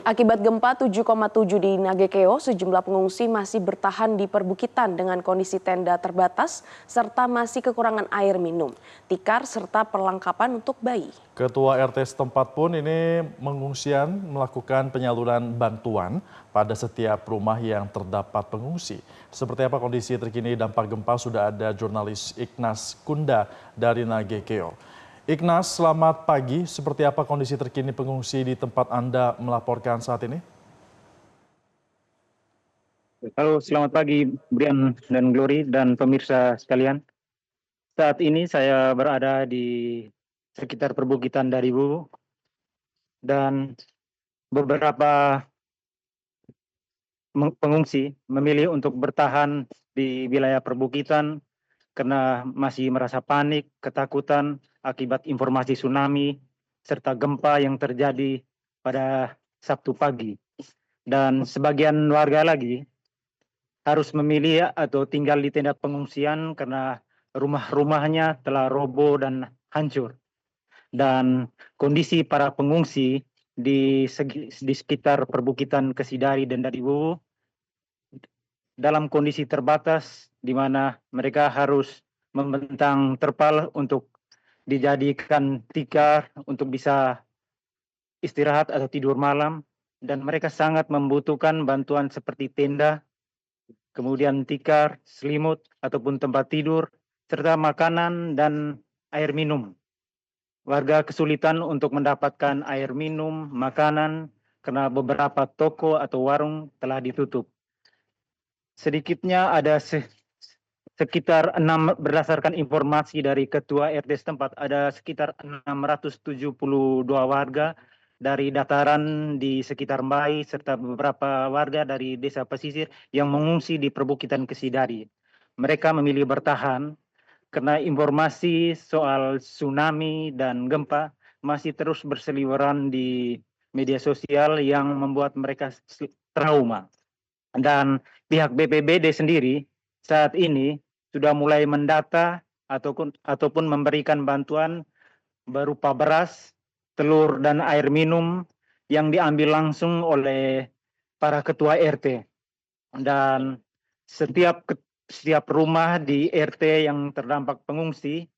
Akibat gempa 7,7 di Nagekeo, sejumlah pengungsi masih bertahan di perbukitan dengan kondisi tenda terbatas serta masih kekurangan air minum, tikar serta perlengkapan untuk bayi. Ketua RT setempat pun ini mengungsian melakukan penyaluran bantuan pada setiap rumah yang terdapat pengungsi. Seperti apa kondisi terkini dampak gempa sudah ada jurnalis Ignas Kunda dari Nagekeo. Ignas, selamat pagi. Seperti apa kondisi terkini pengungsi di tempat Anda melaporkan saat ini? Halo, selamat pagi Brian dan Glory dan pemirsa sekalian. Saat ini saya berada di sekitar perbukitan dari Bu dan beberapa pengungsi memilih untuk bertahan di wilayah perbukitan karena masih merasa panik, ketakutan akibat informasi tsunami serta gempa yang terjadi pada Sabtu pagi. Dan sebagian warga lagi harus memilih atau tinggal di tenda pengungsian karena rumah-rumahnya telah roboh dan hancur. Dan kondisi para pengungsi di sekitar perbukitan Kesidari dan Dadiwu dalam kondisi terbatas di mana mereka harus membentang terpal untuk dijadikan tikar untuk bisa istirahat atau tidur malam, dan mereka sangat membutuhkan bantuan seperti tenda, kemudian tikar, selimut ataupun tempat tidur, serta makanan dan air minum. Warga kesulitan untuk mendapatkan air minum, makanan karena beberapa toko atau warung telah ditutup. Sedikitnya ada sekitar berdasarkan informasi dari Ketua RT setempat, ada sekitar 672 warga dari dataran di sekitar Mbai serta beberapa warga dari desa pesisir yang mengungsi di perbukitan Kesidari. Mereka memilih bertahan karena informasi soal tsunami dan gempa masih terus berseliweran di media sosial yang membuat mereka trauma. Dan pihak BPBD sendiri saat ini sudah mulai mendata ataupun memberikan bantuan berupa beras, telur, dan air minum yang diambil langsung oleh para ketua RT. Dan setiap rumah di RT yang terdampak pengungsi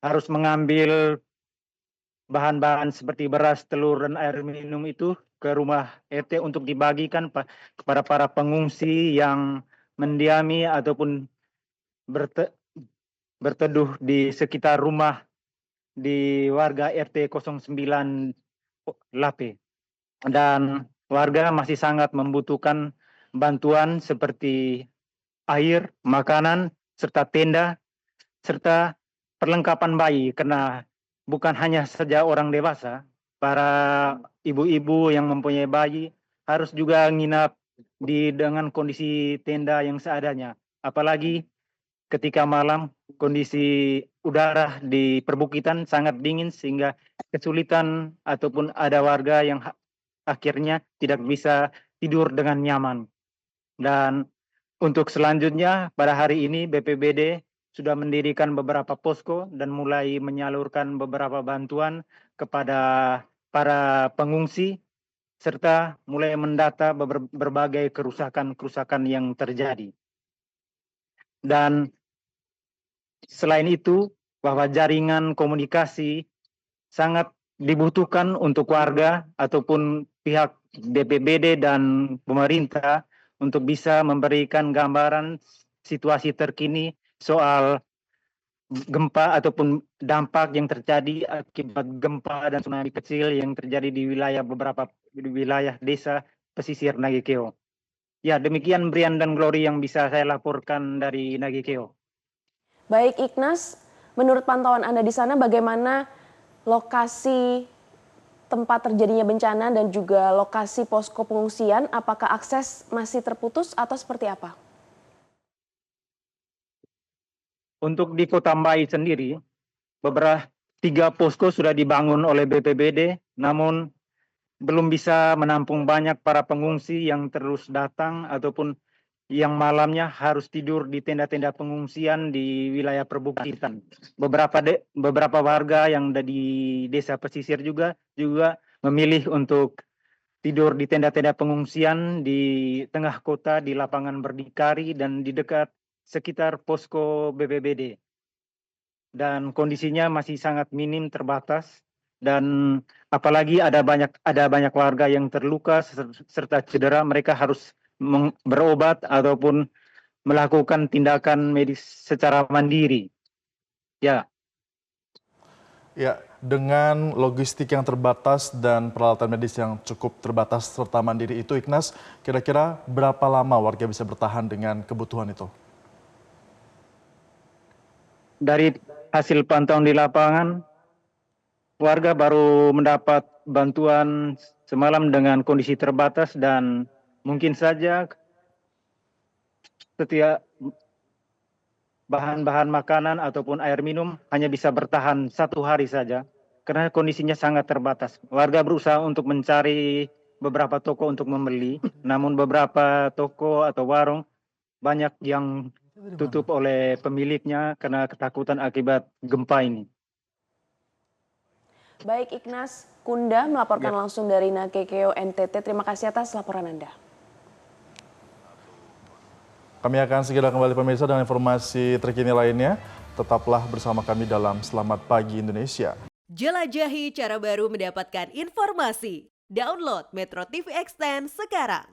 harus mengambil bahan-bahan seperti beras, telur, dan air minum itu ke rumah RT untuk dibagikan kepada para pengungsi yang mendiami ataupun berteduh di sekitar rumah di warga RT 09 Lape. Dan warga masih sangat membutuhkan bantuan seperti air, makanan, serta tenda, serta perlengkapan bayi karena bukan hanya saja orang dewasa, para ibu-ibu yang mempunyai bayi harus juga nginap dengan kondisi tenda yang seadanya. Apalagi ketika malam kondisi udara di perbukitan sangat dingin sehingga kesulitan ataupun ada warga yang akhirnya tidak bisa tidur dengan nyaman. Dan untuk selanjutnya pada hari ini BPBD sudah mendirikan beberapa posko dan mulai menyalurkan beberapa bantuan kepada para pengungsi serta mulai mendata berbagai kerusakan-kerusakan yang terjadi. Dan selain itu, bahwa jaringan komunikasi sangat dibutuhkan untuk warga ataupun pihak BPBD dan pemerintah untuk bisa memberikan gambaran situasi terkini soal gempa ataupun dampak yang terjadi akibat gempa dan tsunami kecil yang terjadi di beberapa wilayah desa pesisir Nagekeo. Ya, demikian Brian dan Glory yang bisa saya laporkan dari Nagekeo. Baik Ignas, menurut pantauan Anda di sana bagaimana lokasi tempat terjadinya bencana dan juga lokasi posko pengungsian? Apakah akses masih terputus atau seperti apa? Untuk di Kota Mbai sendiri, beberapa 3 posko sudah dibangun oleh BPBD, namun belum bisa menampung banyak para pengungsi yang terus datang ataupun yang malamnya harus tidur di tenda-tenda pengungsian di wilayah perbukitan. Beberapa warga yang ada di desa pesisir juga memilih untuk tidur di tenda-tenda pengungsian di tengah kota, di lapangan berdikari, dan di dekat sekitar posko BPBD. Dan kondisinya masih sangat minim, terbatas, dan apalagi ada banyak warga yang terluka serta cedera, mereka harus berobat ataupun melakukan tindakan medis secara mandiri. Ya. Ya, dengan logistik yang terbatas dan peralatan medis yang cukup terbatas serta mandiri itu, Ignas, kira-kira berapa lama warga bisa bertahan dengan kebutuhan itu? Dari hasil pantauan di lapangan, warga baru mendapat bantuan semalam dengan kondisi terbatas dan mungkin saja setiap bahan-bahan makanan ataupun air minum hanya bisa bertahan 1 hari saja karena kondisinya sangat terbatas. Warga berusaha untuk mencari beberapa toko untuk membeli, namun beberapa toko atau warung banyak yang tutup oleh pemiliknya karena ketakutan akibat gempa ini. Baik, Ignas Kunda melaporkan langsung dari Nakekeo, NTT. Terima kasih atas laporan Anda. Kami akan segera kembali pemirsa dengan informasi terkini lainnya. Tetaplah bersama kami dalam Selamat Pagi Indonesia. Jelajahi cara baru mendapatkan informasi. Download Metro TV Extend sekarang.